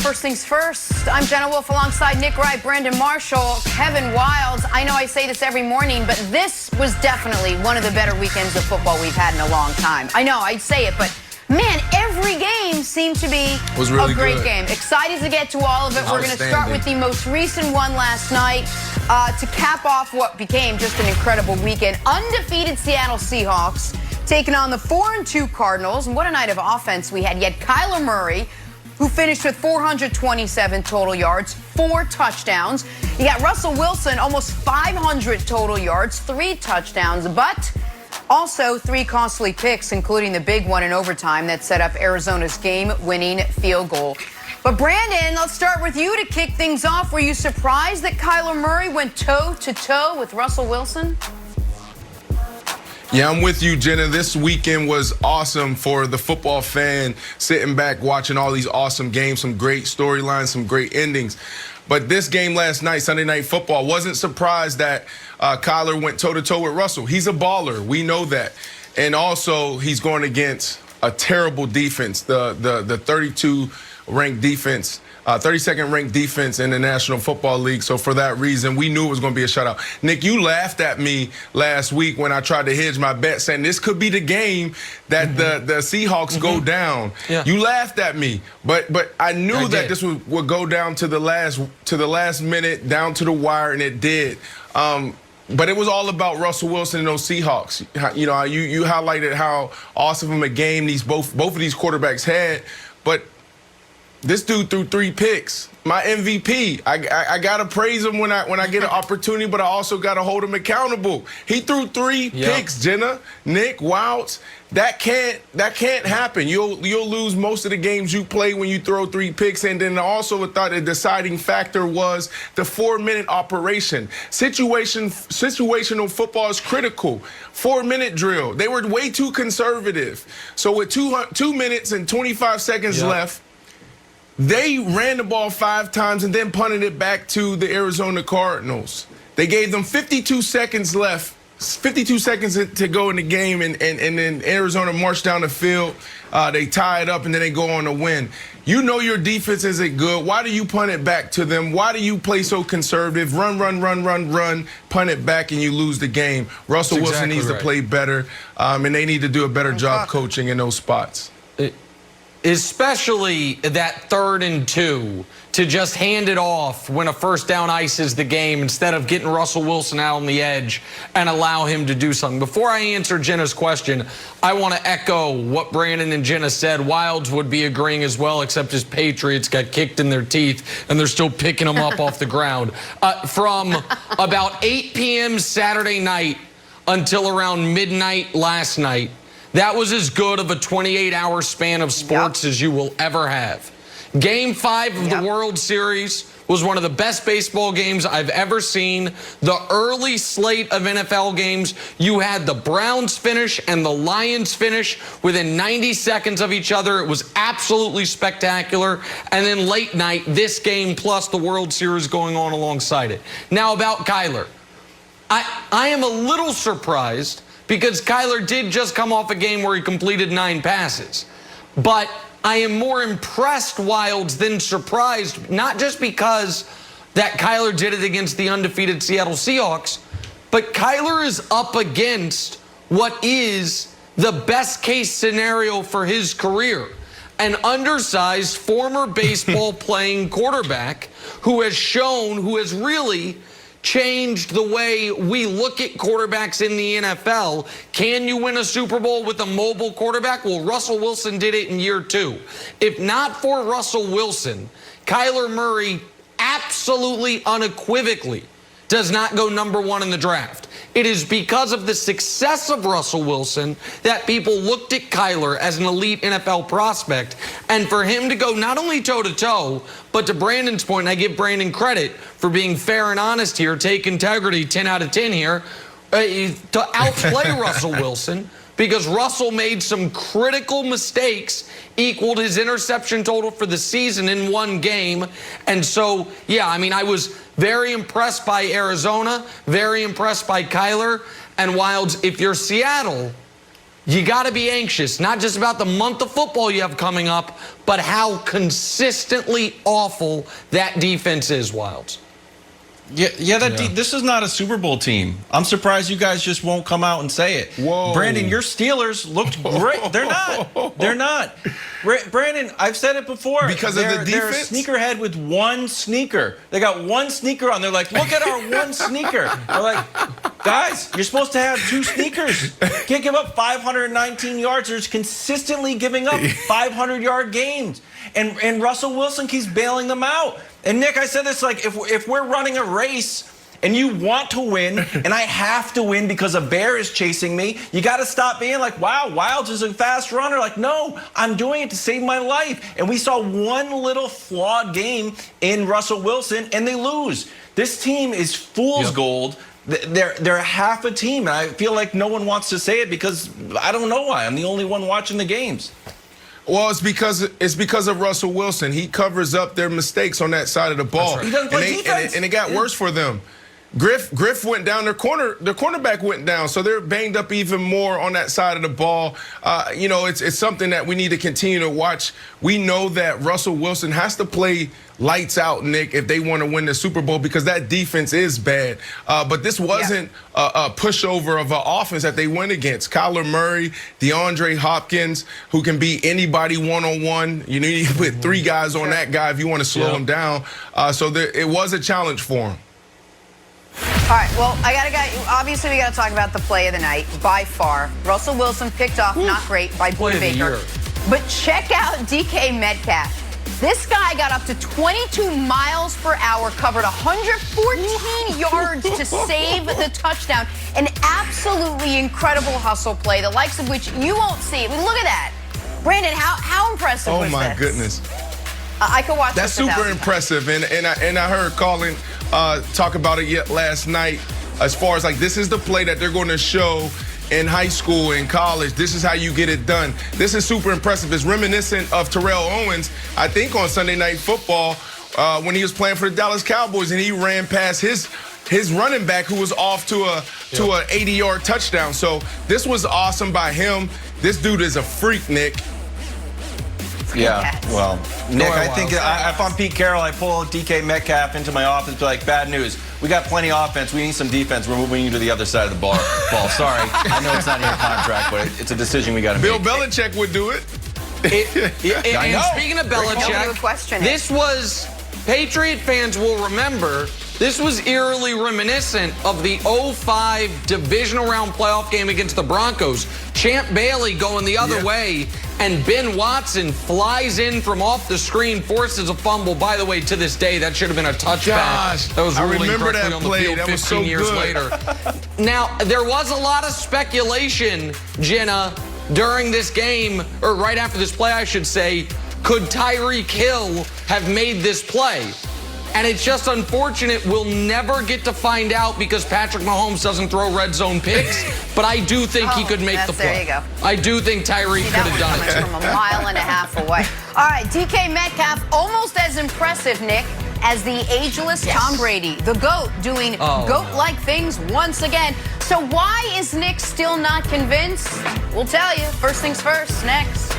First things first, I'm Jenna Wolf alongside Nick Wright, Brandon Marshall, Kevin Wilds. I know I say this every morning, but this was definitely one of the better weekends of football we've had in a long time. I know, I say it, but man, every game seemed to be a great game. Excited to get to all of it. We're going to start with the most recent one last night to cap off what became just an incredible weekend. Undefeated Seattle Seahawks taking on the 4-2 Cardinals. And what a night of offense we had. You had Kyler Murray, who finished with 427 total yards, 4 touchdowns. You got Russell Wilson, almost 500 total yards, 3 touchdowns, but also 3 costly picks, including the big one in overtime that set up Arizona's game-winning field goal. But Brandon, let's start with you to kick things off. Were you surprised that Kyler Murray went toe-to-toe with Russell Wilson? Yeah, I'm with you, Jenna. This weekend was awesome for the football fan, sitting back, watching all these awesome games, some great storylines, some great endings. But this game last night, Sunday Night Football, wasn't surprised that Kyler went toe-to-toe with Russell. He's a baller. We know that. And also, he's going against a terrible defense, the 32-ranked defense. 32nd ranked defense in the National Football League. So for that reason, we knew it was going to be a shutout. Nick, you laughed at me last week when I tried to hedge my bet, saying this could be the game that the Seahawks go down. Yeah. You laughed at me, but I knew that this would go down to the last minute, down to the wire, and it did. But it was all about Russell Wilson and those Seahawks. You know, you highlighted how awesome of a game both of these quarterbacks had, but this dude threw 3 picks. My MVP. I gotta praise him when I get an opportunity, but I also gotta hold him accountable. He threw 3 picks, Jenna, Nick, Wilds. That can't happen. You'll lose most of the games you play when you throw 3 picks. And then also I thought the deciding factor was the 4-minute operation. Situational football is critical. 4-minute drill. They were way too conservative. So with 2 minutes and 25 seconds left, they ran the ball 5 times and then punted it back to the Arizona Cardinals. They gave them 52 seconds left, 52 seconds to go in the game, and then Arizona marched down the field. They tie it up, and then they go on to win. You know your defense isn't good. Why do you punt it back to them? Why do you play so conservative? Run, punt it back, and you lose the game. Russell Wilson needs to play better, and they need to do a better job coaching in those spots. Especially that 3rd and 2 to just hand it off when a first down ices the game instead of getting Russell Wilson out on the edge and allow him to do something. Before I answer Jenna's question, I want to echo what Brandon and Jenna said. Wilds would be agreeing as well, except his Patriots got kicked in their teeth and they're still picking them up off the ground. From about 8 p.m. Saturday night until around midnight last night, that was as good of a 28-hour span of sports as you will ever have. Game 5 of the World Series was one of the best baseball games I've ever seen. The early slate of NFL games, you had the Browns finish and the Lions finish within 90 seconds of each other. It was absolutely spectacular. And then late night, this game plus the World Series going on alongside it. Now about Kyler. I am a little surprised because Kyler did just come off a game where he completed 9 passes. But I am more impressed, Wilds, than surprised, not just because that Kyler did it against the undefeated Seattle Seahawks, but Kyler is up against what is the best case scenario for his career. An undersized former baseball playing quarterback who has really changed the way we look at quarterbacks in the NFL. Can you win a Super Bowl with a mobile quarterback? Well, Russell Wilson did it in year 2. If not for Russell Wilson, Kyler Murray absolutely unequivocally does not go #1 in the draft. It is because of the success of Russell Wilson that people looked at Kyler as an elite NFL prospect. And for him to go not only toe-to-toe, but to Brandon's point, and I give Brandon credit for being fair and honest here, take integrity, 10 out of 10 here, to outplay Russell Wilson, because Russell made some critical mistakes, equaled his interception total for the season in 1 game. And so, yeah, I mean, I was very impressed by Arizona, very impressed by Kyler. And Wilds, if you're Seattle, you got to be anxious, not just about the month of football you have coming up, but how consistently awful that defense is, Wilds. This is not a Super Bowl team. I'm surprised you guys just won't come out and say it. Whoa. Brandon, your Steelers looked great. They're not. They're not. Brandon, I've said it before. Because of the defense? They're a sneakerhead with one sneaker. They got one sneaker on. They're like, look at our one sneaker. They're like, guys, you're supposed to have 2 sneakers. Can't give up 519 yards. They're just consistently giving up 500-yard games. And Russell Wilson keeps bailing them out. And Nick, I said this, like, if we're running a race and you want to win and I have to win because a bear is chasing me, you got to stop being like, wow, Wilds is a fast runner. Like, no, I'm doing it to save my life. And we saw one little flawed game in Russell Wilson and they lose. This team is fool's gold. They're half a team. And I feel like no one wants to say it because I don't know why. I'm the only one watching the games. Well, it's because of Russell Wilson. He covers up their mistakes on that side of the ball. Right. He doesn't play defense. And it got worse for them. Griff went down. Their cornerback went down, so they're banged up even more on that side of the ball. It's something that we need to continue to watch. We know that Russell Wilson has to play lights out, Nick, if they want to win the Super Bowl because that defense is bad. But this wasn't a pushover of an offense that they went against. Kyler Murray, DeAndre Hopkins, who can beat anybody one-on-one. You need to put 3 guys on that guy if you want to slow him down. It was a challenge for him. All right, well, obviously we got to talk about the play of the night, by far. Russell Wilson picked off, not great, by Boyd Baker. But check out DK Metcalf. This guy got up to 22 miles per hour, covered 114 yards to save the touchdown. An absolutely incredible hustle play, the likes of which you won't see. I mean, look at that. Brandon, how impressive was this? Oh, my goodness. I could watch this. That's super impressive. And I heard Colin talk about it yet last night as far as, like, this is the play that they're going to show in high school, in college. This is how you get it done. This is super impressive. It's reminiscent of Terrell Owens, I think, on Sunday Night Football when he was playing for the Dallas Cowboys and he ran past his running back who was off to a 80-yard touchdown. So this was awesome by him. This dude is a freak, Nick. Yeah, well, Nick, I think if I'm Pete Carroll, I pull DK Metcalf into my office and be like, bad news. We got plenty of offense. We need some defense. We're moving you to the other side of the ball. Sorry. I know it's not in your contract, but it's a decision we got to make. Bill Belichick would do it. I know. Speaking of Belichick, this was, Patriot fans will remember, this was eerily reminiscent of the 2005 divisional round playoff game against the Broncos. Champ Bailey going the other way, and Ben Watson flies in from off the screen, forces a fumble. By the way, to this day, that should have been a touchback. That was ruling correctly on the field 15 years later. Now, there was a lot of speculation, Jenna, during this game, or right after this play, I should say, could Tyreek Hill have made this play? And it's just unfortunate we'll never get to find out because Patrick Mahomes doesn't throw red zone picks. But I do think he could make the play. There you go. I do think Tyreek could have done it. From a mile and a half away. All right, DK Metcalf, almost as impressive, Nick, as the ageless Tom Brady, the GOAT, doing GOAT-like things once again. So why is Nick still not convinced? We'll tell you. First things first, next.